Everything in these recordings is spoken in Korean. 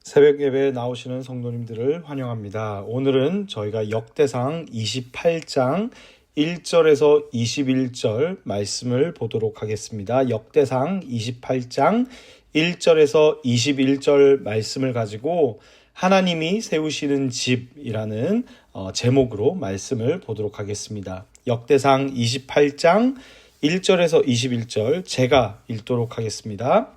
새벽 예배에 나오시는 성도님들을 환영합니다. 오늘은 저희가 역대상 28장 1절에서 21절 말씀을 보도록 하겠습니다. 역대상 28장 1절에서 21절 말씀을 가지고 하나님이 세우시는 집이라는 제목으로 말씀을 보도록 하겠습니다. 역대상 28장 1절에서 21절 제가 읽도록 하겠습니다.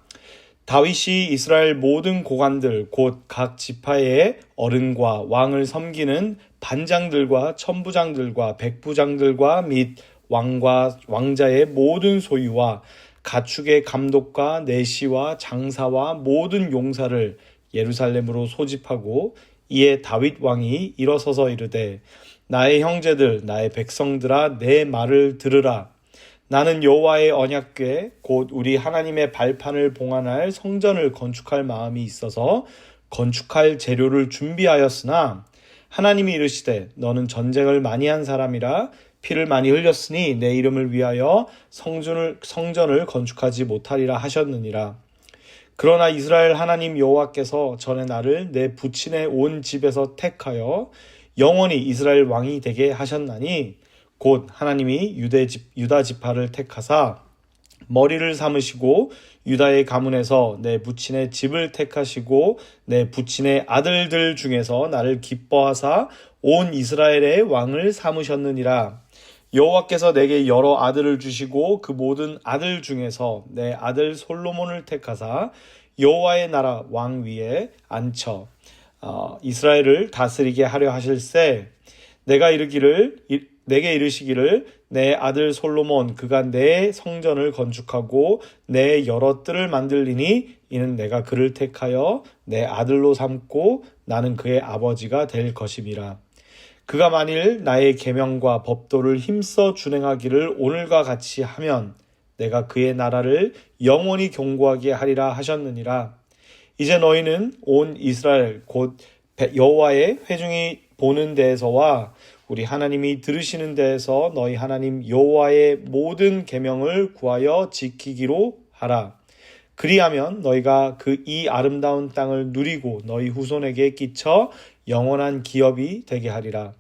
다윗이 이스라엘 모든 고관들 곧 각 지파의 어른과 왕을 섬기는 반장들과 천부장들과 백부장들과 및 왕과 왕자의 모든 소유와 가축의 감독과 내시와 장사와 모든 용사를 예루살렘으로 소집하고 이에 다윗 왕이 일어서서 이르되 나의 형제들 나의 백성들아 내 말을 들으라. 나는 여호와의 언약궤 곧 우리 하나님의 발판을 봉안할 성전을 건축할 마음이 있어서 건축할 재료를 준비하였으나 하나님이 이르시되 너는 전쟁을 많이 한 사람이라 피를 많이 흘렸으니 내 이름을 위하여 성전을 건축하지 못하리라 하셨느니라. 그러나 이스라엘 하나님 여호와께서 전에 나를 내 부친의 온 집에서 택하여 영원히 이스라엘 왕이 되게 하셨나니 곧 하나님이 유다 지파를 택하사 머리를 삼으시고 유다의 가문에서 내 부친의 집을 택하시고 내 부친의 아들들 중에서 나를 기뻐하사 온 이스라엘의 왕을 삼으셨느니라. 여호와께서 내게 여러 아들을 주시고 그 모든 아들 중에서 내 아들 솔로몬을 택하사 여호와의 나라 왕 위에 앉혀 이스라엘을 다스리게 하려 하실세. 내게 이르시기를 내 아들 솔로몬 그가 내 성전을 건축하고 내 여러 뜰을 만들리니 이는 내가 그를 택하여 내 아들로 삼고 나는 그의 아버지가 될 것임이라. 그가 만일 나의 계명과 법도를 힘써 준행하기를 오늘과 같이 하면 내가 그의 나라를 영원히 견고하게 하리라 하셨느니라. 이제 너희는 온 이스라엘 곧 여호와의 회중이 보는 데에서와 우리 하나님이 들으시는 데에서 너희 하나님 여호와의 모든 계명을 구하여 지키기로 하라. 그리하면 너희가 이 아름다운 땅을 누리고 너희 후손에게 끼쳐 영원한 기업이 되게 하리라.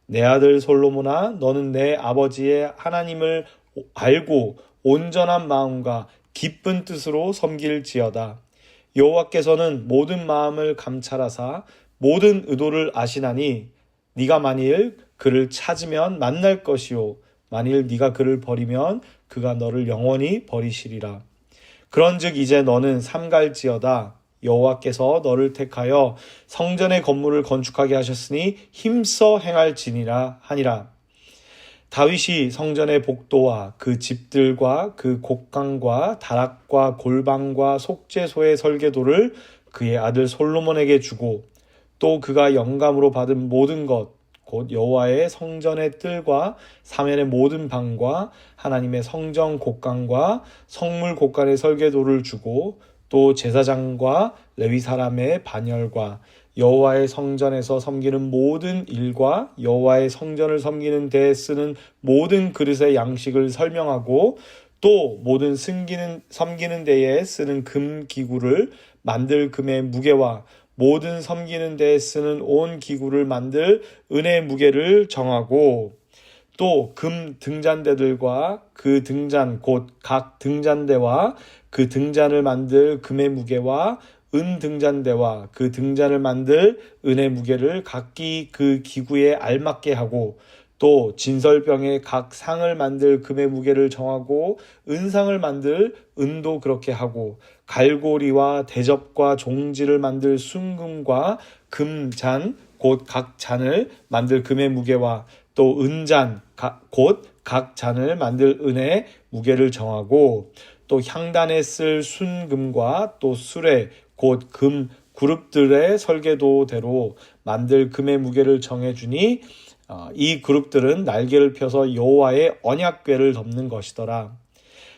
내 아들 솔로몬아 너는 내 아버지의 하나님을 알고 온전한 마음과 기쁜 뜻으로 섬길지어다. 여호와께서는 모든 마음을 감찰하사 모든 의도를 아시나니 네가 만일 그를 찾으면 만날 것이요 만일 네가 그를 버리면 그가 너를 영원히 버리시리라. 그런즉 이제 너는 삼갈지어다. 여호와께서 너를 택하여 성전의 건물을 건축하게 하셨으니 힘써 행할지니라 하니라. 다윗이 성전의 복도와 그 집들과 그 곡간과 다락과 골방과 속죄소의 설계도를 그의 아들 솔로몬에게 주고 또 그가 영감으로 받은 모든 것 곧 여호와의 성전의 뜰과 사면의 모든 방과 하나님의 성전 곡간과 성물 곡간의 설계도를 주고 또 제사장과 레위 사람의 반열과 여호와의 성전에서 섬기는 모든 일과 여호와의 성전을 섬기는 데에 쓰는 모든 그릇의 양식을 설명하고 또 모든 섬기는 데에 쓰는 금 기구를 만들 금의 무게와 모든 섬기는 데에 쓰는 온 기구를 만들 은의 무게를 정하고 또 금 등잔대들과 그 등잔 곧 각 등잔대와 그 등잔을 만들 금의 무게와 은 등잔대와 그 등잔을 만들 은의 무게를 각기 그 기구에 알맞게 하고 또 진설병의 각 상을 만들 금의 무게를 정하고 은상을 만들 은도 그렇게 하고 갈고리와 대접과 종지를 만들 순금과 금잔 곧 각 잔을 만들 금의 무게와 또 은잔 곧 각 잔을 만들 은의 무게를 정하고 또 향단에 쓸 순금과 또 수레 곧 금 그룹들의 설계도대로 만들 금의 무게를 정해주니 이 그룹들은 날개를 펴서 여호와의 언약궤를 덮는 것이더라.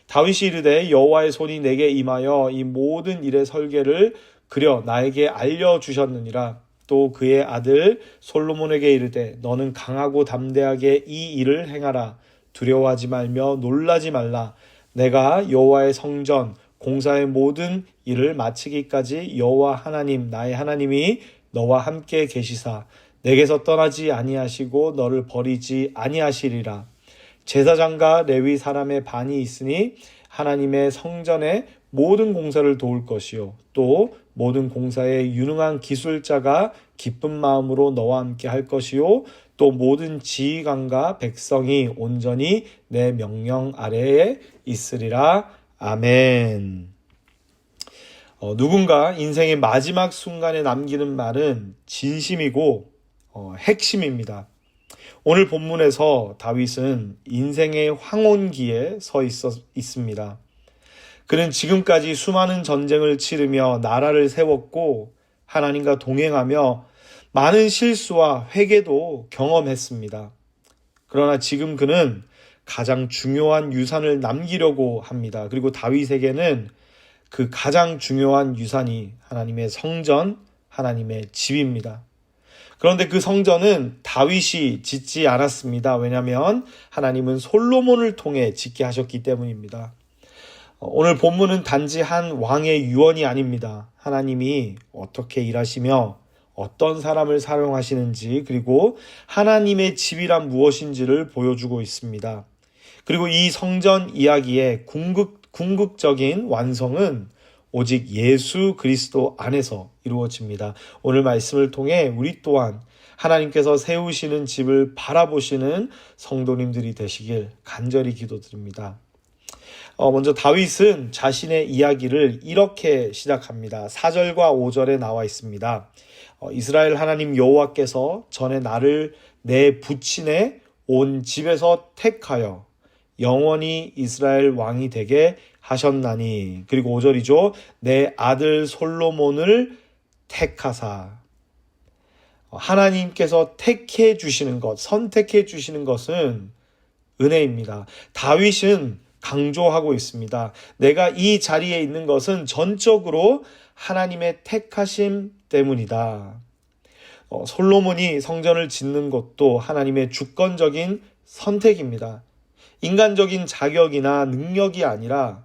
다윗이 이르되 여호와의 손이 내게 임하여 이 모든 일의 설계를 그려 나에게 알려주셨느니라. 또 그의 아들 솔로몬에게 이르되 너는 강하고 담대하게 이 일을 행하라. 두려워하지 말며 놀라지 말라. 내가 여호와의 성전 공사의 모든 일을 마치기까지 여호와 하나님 나의 하나님이 너와 함께 계시사 내게서 떠나지 아니하시고 너를 버리지 아니하시리라. 제사장과 레위 사람의 반이 있으니 하나님의 성전의 모든 공사를 도울 것이요 또 모든 공사에 유능한 기술자가 기쁜 마음으로 너와 함께 할 것이요 또 모든 지휘관과 백성이 온전히 내 명령 아래에 있으리라. 아멘. 누군가 인생의 마지막 순간에 남기는 말은 진심이고 핵심입니다. 오늘 본문에서 다윗은 인생의 황혼기에 서 있습니다. 그는 지금까지 수많은 전쟁을 치르며 나라를 세웠고 하나님과 동행하며 많은 실수와 회개도 경험했습니다. 그러나 지금 그는 가장 중요한 유산을 남기려고 합니다. 그리고 다윗에게는 그 가장 중요한 유산이 하나님의 성전, 하나님의 집입니다. 그런데 그 성전은 다윗이 짓지 않았습니다. 왜냐하면 하나님은 솔로몬을 통해 짓게 하셨기 때문입니다. 오늘 본문은 단지 한 왕의 유언이 아닙니다. 하나님이 어떻게 일하시며 어떤 사람을 사용하시는지 그리고 하나님의 집이란 무엇인지를 보여주고 있습니다. 그리고 이 성전 이야기의 궁극적인 완성은 오직 예수 그리스도 안에서 이루어집니다. 오늘 말씀을 통해 우리 또한 하나님께서 세우시는 집을 바라보시는 성도님들이 되시길 간절히 기도드립니다. 먼저 다윗은 자신의 이야기를 이렇게 시작합니다. 4절과 5절에 나와 있습니다. 이스라엘 하나님 여호와께서 전에 나를 내 부친의 온 집에서 택하여 영원히 이스라엘 왕이 되게 하셨나니. 그리고 5절이죠. 내 아들 솔로몬을 택하사. 하나님께서 택해 주시는 것, 선택해 주시는 것은 은혜입니다. 다윗은 강조하고 있습니다. 내가 이 자리에 있는 것은 전적으로 하나님의 택하심 때문이다. 솔로몬이 성전을 짓는 것도 하나님의 주권적인 선택입니다. 인간적인 자격이나 능력이 아니라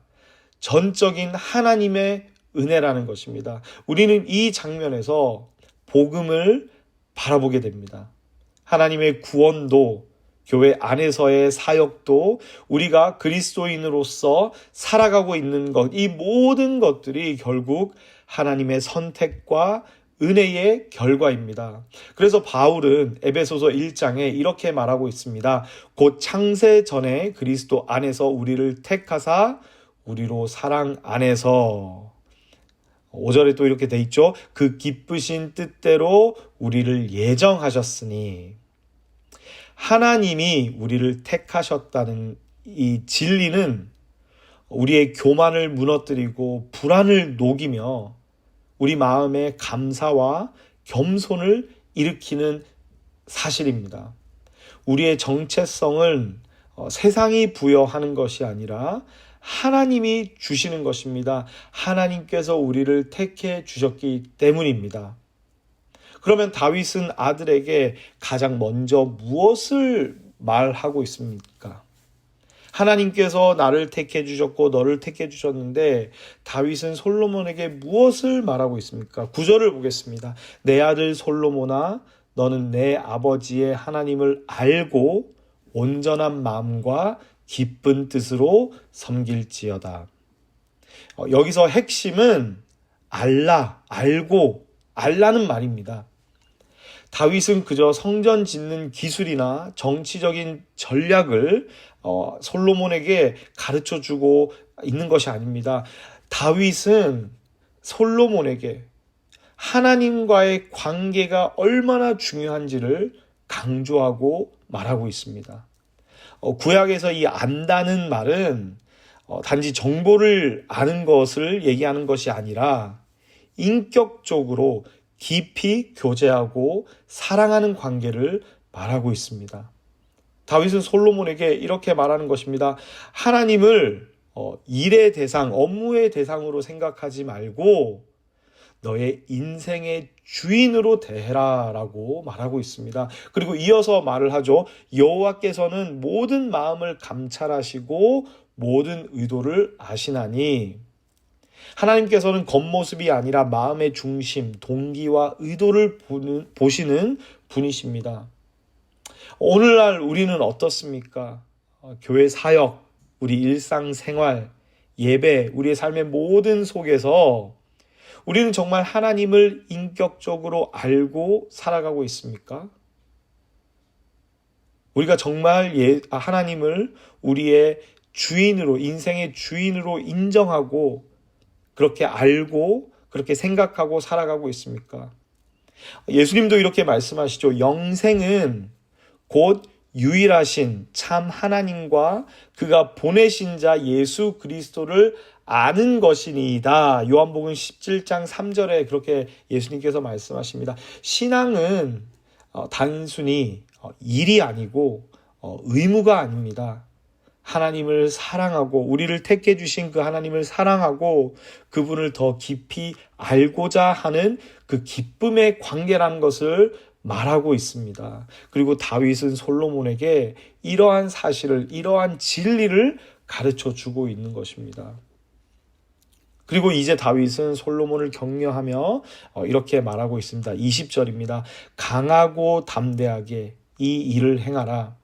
전적인 하나님의 은혜라는 것입니다. 우리는 이 장면에서 복음을 바라보게 됩니다. 하나님의 구원도 교회 안에서의 사역도 우리가 그리스도인으로서 살아가고 있는 것, 이 모든 것들이 결국 하나님의 선택과 은혜의 결과입니다. 그래서 바울은 에베소서 1장에 이렇게 말하고 있습니다. 곧 창세 전에 그리스도 안에서 우리를 택하사 우리로 사랑 안에서. 5절에 또 이렇게 돼 있죠. 그 기쁘신 뜻대로 우리를 예정하셨으니. 하나님이 우리를 택하셨다는 이 진리는 우리의 교만을 무너뜨리고 불안을 녹이며 우리 마음에 감사와 겸손을 일으키는 사실입니다. 우리의 정체성은 세상이 부여하는 것이 아니라 하나님이 주시는 것입니다. 하나님께서 우리를 택해 주셨기 때문입니다. 그러면 다윗은 아들에게 가장 먼저 무엇을 말하고 있습니까? 하나님께서 나를 택해 주셨고 너를 택해 주셨는데 다윗은 솔로몬에게 무엇을 말하고 있습니까? 9절을 보겠습니다. 내 아들 솔로몬아 너는 내 아버지의 하나님을 알고 온전한 마음과 기쁜 뜻으로 섬길지어다. 여기서 핵심은 알라는 말입니다. 다윗은 그저 성전 짓는 기술이나 정치적인 전략을 솔로몬에게 가르쳐주고 있는 것이 아닙니다. 다윗은 솔로몬에게 하나님과의 관계가 얼마나 중요한지를 강조하고 말하고 있습니다. 구약에서 이 안다는 말은 단지 정보를 아는 것을 얘기하는 것이 아니라 인격적으로 깊이 교제하고 사랑하는 관계를 말하고 있습니다. 다윗은 솔로몬에게 이렇게 말하는 것입니다. 하나님을 일의 대상, 업무의 대상으로 생각하지 말고 너의 인생의 주인으로 대해라 라고 말하고 있습니다. 그리고 이어서 말을 하죠. 여호와께서는 모든 마음을 감찰하시고 모든 의도를 아시나니. 하나님께서는 겉모습이 아니라 마음의 중심, 동기와 의도를 보시는 분이십니다. 오늘날 우리는 어떻습니까? 교회 사역, 우리 일상생활, 예배, 우리의 삶의 모든 속에서 우리는 정말 하나님을 인격적으로 알고 살아가고 있습니까? 우리가 정말 하나님을 우리의 주인으로, 인생의 주인으로 인정하고 그렇게 알고 그렇게 생각하고 살아가고 있습니까? 예수님도 이렇게 말씀하시죠. 영생은 곧 유일하신 참 하나님과 그가 보내신 자 예수 그리스도를 아는 것이니이다. 요한복음 17장 3절에 그렇게 예수님께서 말씀하십니다. 신앙은 단순히 일이 아니고 의무가 아닙니다. 하나님을 사랑하고 우리를 택해 주신 그 하나님을 사랑하고 그분을 더 깊이 알고자 하는 그 기쁨의 관계라는 것을 말하고 있습니다. 그리고 다윗은 솔로몬에게 이러한 사실을, 이러한 진리를 가르쳐 주고 있는 것입니다. 그리고 이제 다윗은 솔로몬을 격려하며 이렇게 말하고 있습니다. 20절입니다. 강하고 담대하게 이 일을 행하라.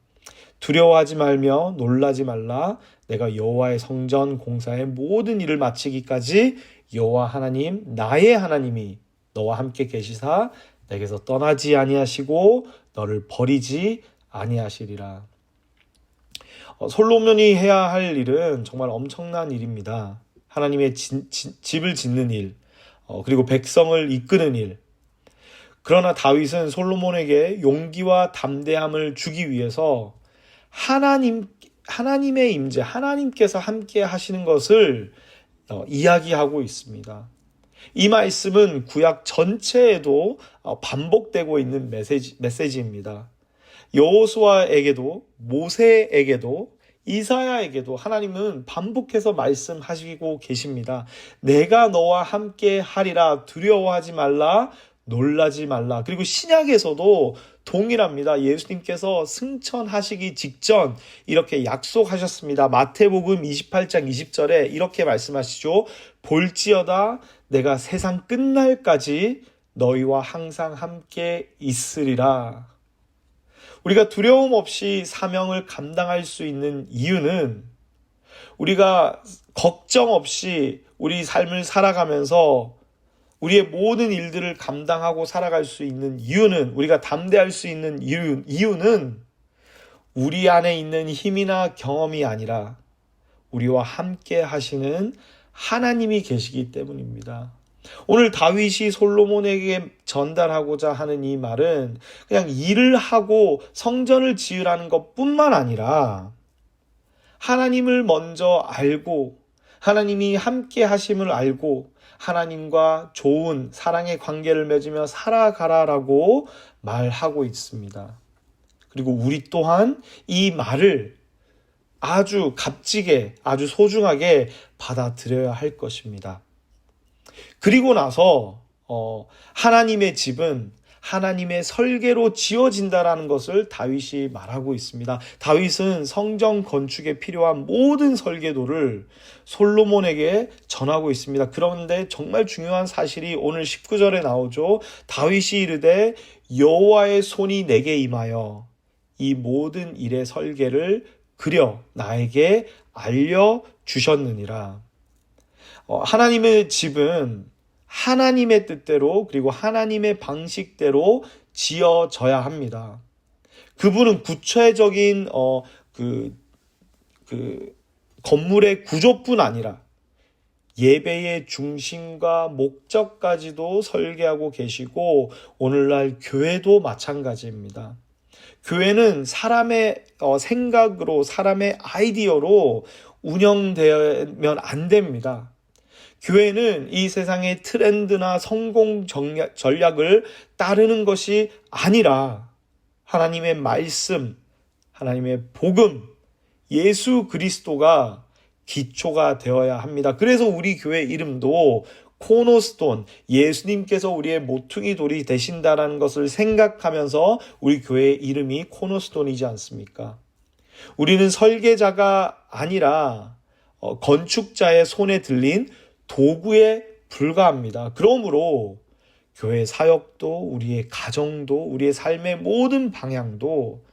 두려워하지 말며 놀라지 말라. 내가 여호와의 성전 공사의 모든 일을 마치기까지 여호와 하나님 나의 하나님이 너와 함께 계시사 내게서 떠나지 아니하시고 너를 버리지 아니하시리라. 솔로몬이 해야 할 일은 정말 엄청난 일입니다. 하나님의 집을 짓는 일, 그리고 백성을 이끄는 일. 그러나 다윗은 솔로몬에게 용기와 담대함을 주기 위해서 하나님의 임재, 하나님께서 함께 하시는 것을 이야기하고 있습니다. 이 말씀은 구약 전체에도 반복되고 있는 메시지입니다. 여호수아에게도 모세에게도 이사야에게도 하나님은 반복해서 말씀하시고 계십니다. 내가 너와 함께 하리라. 두려워하지 말라. 놀라지 말라. 그리고 신약에서도 동일합니다. 예수님께서 승천하시기 직전 이렇게 약속하셨습니다. 마태복음 28장 20절에 이렇게 말씀하시죠. 볼지어다 내가 세상 끝날까지 너희와 항상 함께 있으리라. 우리가 두려움 없이 사명을 감당할 수 있는 이유는 우리가 걱정 없이 우리 삶을 살아가면서 우리의 모든 일들을 감당하고 살아갈 수 있는 이유는, 우리가 담대할 수 있는 이유는 우리 안에 있는 힘이나 경험이 아니라 우리와 함께 하시는 하나님이 계시기 때문입니다. 오늘 다윗이 솔로몬에게 전달하고자 하는 이 말은 그냥 일을 하고 성전을 지으라는 것뿐만 아니라 하나님을 먼저 알고 하나님이 함께 하심을 알고 하나님과 좋은 사랑의 관계를 맺으며 살아가라라고 말하고 있습니다. 그리고 우리 또한 이 말을 아주 값지게, 아주 소중하게 받아들여야 할 것입니다. 그리고 나서 하나님의 집은 하나님의 설계로 지어진다라는 것을 다윗이 말하고 있습니다. 다윗은 성전 건축에 필요한 모든 설계도를 솔로몬에게 전하고 있습니다. 그런데 정말 중요한 사실이 오늘 19절에 나오죠. 다윗이 이르되 여호와의 손이 내게 임하여 이 모든 일의 설계를 그려 나에게 알려주셨느니라. 하나님의 집은 하나님의 뜻대로 그리고 하나님의 방식대로 지어져야 합니다. 그분은 구체적인 건물의 구조뿐 아니라 예배의 중심과 목적까지도 설계하고 계시고 오늘날 교회도 마찬가지입니다. 교회는 사람의 생각으로 사람의 아이디어로 운영되면 안 됩니다. 교회는 이 세상의 트렌드나 성공 전략을 따르는 것이 아니라 하나님의 말씀, 하나님의 복음, 예수 그리스도가 기초가 되어야 합니다. 그래서 우리 교회 이름도 코너스톤, 예수님께서 우리의 모퉁이 돌이 되신다라는 것을 생각하면서 우리 교회의 이름이 코너스톤이지 않습니까? 우리는 설계자가 아니라 건축자의 손에 들린 도구에 불과합니다. 그러므로 교회 사역도, 우리의 가정도, 우리의 삶의 모든 방향도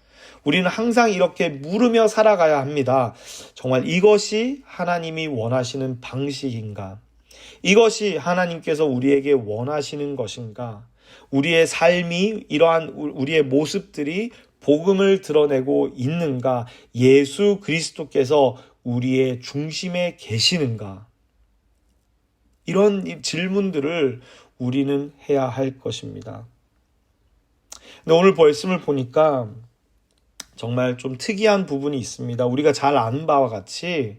우리는 항상 이렇게 물으며 살아가야 합니다. 정말 이것이 하나님이 원하시는 방식인가? 이것이 하나님께서 우리에게 원하시는 것인가? 우리의 삶이, 이러한 우리의 모습들이 복음을 드러내고 있는가? 예수 그리스도께서 우리의 중심에 계시는가? 이런 질문들을 우리는 해야 할 것입니다. 근데 오늘 말씀을 보니까 정말 좀 특이한 부분이 있습니다. 우리가 잘 아는 바와 같이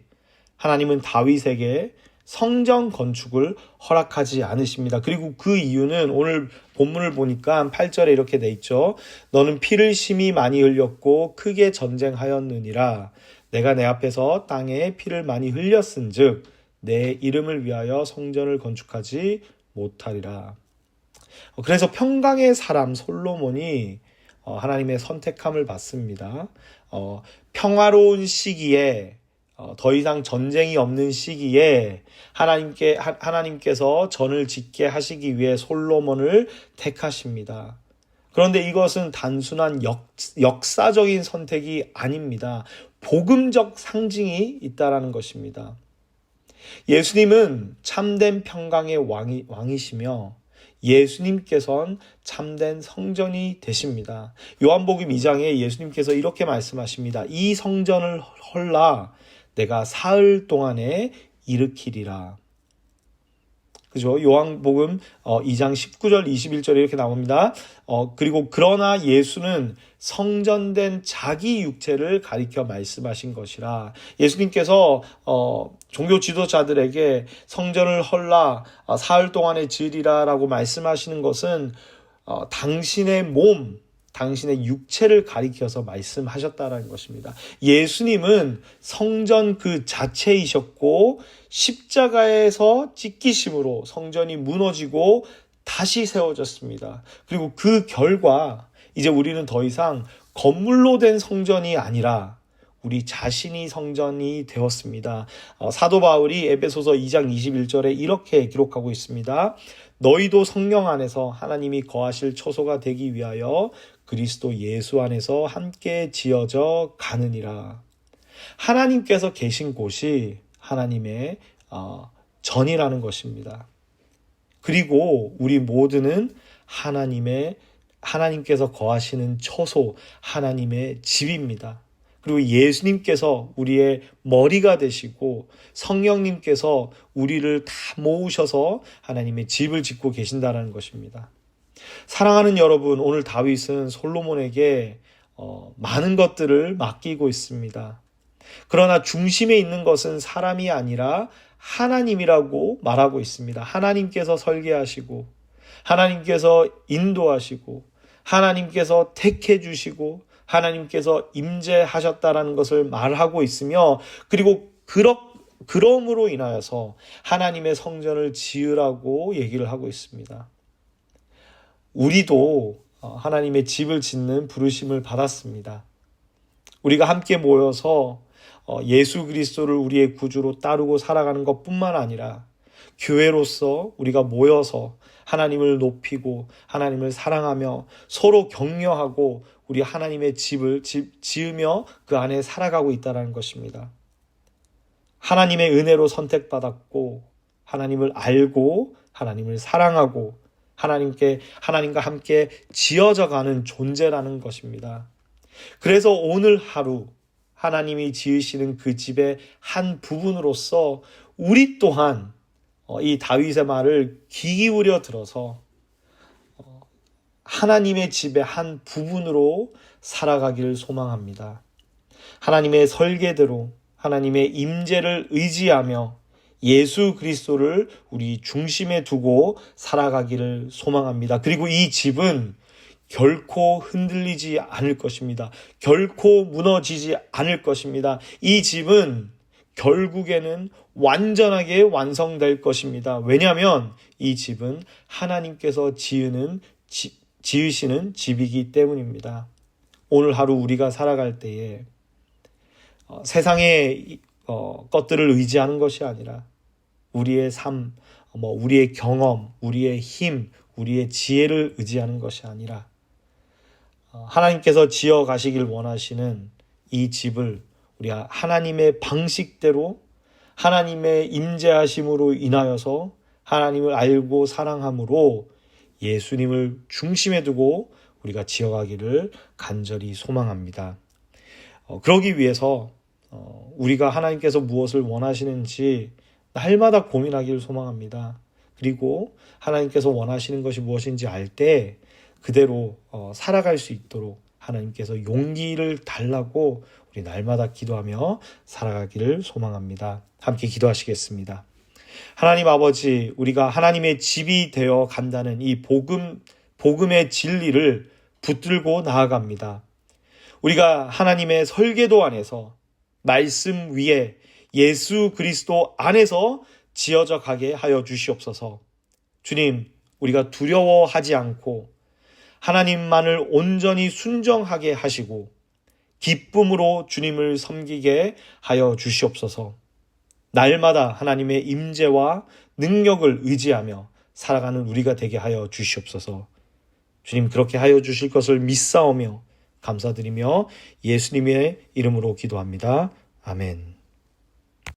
하나님은 다윗에게 성전 건축을 허락하지 않으십니다. 그리고 그 이유는 오늘 본문을 보니까 8절에 이렇게 돼 있죠. 너는 피를 심히 많이 흘렸고 크게 전쟁하였느니라. 내가 내 앞에서 땅에 피를 많이 흘렸은즉 내 이름을 위하여 성전을 건축하지 못하리라. 그래서 평강의 사람 솔로몬이 하나님의 선택함을 받습니다. 평화로운 시기에, 더 이상 전쟁이 없는 시기에 하나님께서 전을 짓게 하시기 위해 솔로몬을 택하십니다. 그런데 이것은 단순한 역사적인 선택이 아닙니다. 복음적 상징이 있다라는 것입니다. 예수님은 참된 평강의 왕이시며 예수님께서는 참된 성전이 되십니다. 요한복음 2장에 예수님께서 이렇게 말씀하십니다. 이 성전을 헐라 내가 사흘 동안에 일으키리라. 그죠? 요한복음 2장 19절 21절에 이렇게 나옵니다. 그리고 그러나 예수는 성전된 자기 육체를 가리켜 말씀하신 것이라. 예수님께서 종교 지도자들에게 성전을 헐라 사흘 동안에 지으리라 라고 말씀하시는 것은 당신의 몸, 당신의 육체를 가리켜서 말씀하셨다라는 것입니다. 예수님은 성전 그 자체이셨고 십자가에서 찢기심으로 성전이 무너지고 다시 세워졌습니다. 그리고 그 결과 이제 우리는 더 이상 건물로 된 성전이 아니라 우리 자신이 성전이 되었습니다. 사도 바울이 에베소서 2장 21절에 이렇게 기록하고 있습니다. 너희도 성령 안에서 하나님이 거하실 처소가 되기 위하여 그리스도 예수 안에서 함께 지어져 가느니라. 하나님께서 계신 곳이 하나님의 전이라는 것입니다. 그리고 우리 모두는 하나님께서 거하시는 처소, 하나님의 집입니다. 그리고 예수님께서 우리의 머리가 되시고 성령님께서 우리를 다 모으셔서 하나님의 집을 짓고 계신다는 것입니다. 사랑하는 여러분, 오늘 다윗은 솔로몬에게 많은 것들을 맡기고 있습니다. 그러나 중심에 있는 것은 사람이 아니라 하나님이라고 말하고 있습니다. 하나님께서 설계하시고 하나님께서 인도하시고 하나님께서 택해 주시고 하나님께서 임재하셨다라는 것을 말하고 있으며, 그리고 그럼으로 인하여서 하나님의 성전을 지으라고 얘기를 하고 있습니다. 우리도 하나님의 집을 짓는 부르심을 받았습니다. 우리가 함께 모여서 예수 그리스도를 우리의 구주로 따르고 살아가는 것뿐만 아니라 교회로서 우리가 모여서 하나님을 높이고 하나님을 사랑하며 서로 격려하고 우리 하나님의 집을 지으며 그 안에 살아가고 있다는 것입니다. 하나님의 은혜로 선택받았고 하나님을 알고 하나님을 사랑하고 하나님과 함께 지어져 가는 존재라는 것입니다. 그래서 오늘 하루 하나님이 지으시는 그 집의 한 부분으로서 우리 또한 이 다윗의 말을 귀 기울여 들어서 하나님의 집의 한 부분으로 살아가기를 소망합니다. 하나님의 설계대로 하나님의 임재를 의지하며 예수 그리스도를 우리 중심에 두고 살아가기를 소망합니다. 그리고 이 집은 결코 흔들리지 않을 것입니다. 결코 무너지지 않을 것입니다. 이 집은 결국에는 완전하게 완성될 것입니다. 왜냐하면 이 집은 하나님께서 지으시는 집이기 때문입니다. 오늘 하루 우리가 살아갈 때에 세상의 것들을 의지하는 것이 아니라 우리의 삶, 우리의 경험, 우리의 힘, 우리의 지혜를 의지하는 것이 아니라 하나님께서 지어 가시길 원하시는 이 집을 우리가 하나님의 방식대로 하나님의 임재하심으로 인하여서 하나님을 알고 사랑함으로 예수님을 중심에 두고 우리가 지어가기를 간절히 소망합니다. 그러기 위해서 우리가 하나님께서 무엇을 원하시는지 날마다 고민하기를 소망합니다. 그리고 하나님께서 원하시는 것이 무엇인지 알 때 그대로 살아갈 수 있도록 하나님께서 용기를 달라고 우리 날마다 기도하며 살아가기를 소망합니다. 함께 기도하시겠습니다. 하나님 아버지, 우리가 하나님의 집이 되어 간다는 이 복음의 진리를 붙들고 나아갑니다. 우리가 하나님의 설계도 안에서 말씀 위에 예수 그리스도 안에서 지어져 가게 하여 주시옵소서. 주님, 우리가 두려워하지 않고 하나님만을 온전히 순정하게 하시고 기쁨으로 주님을 섬기게 하여 주시옵소서. 날마다 하나님의 임재와 능력을 의지하며 살아가는 우리가 되게 하여 주시옵소서. 주님, 그렇게 하여 주실 것을 믿사오며 감사드리며 예수님의 이름으로 기도합니다. 아멘.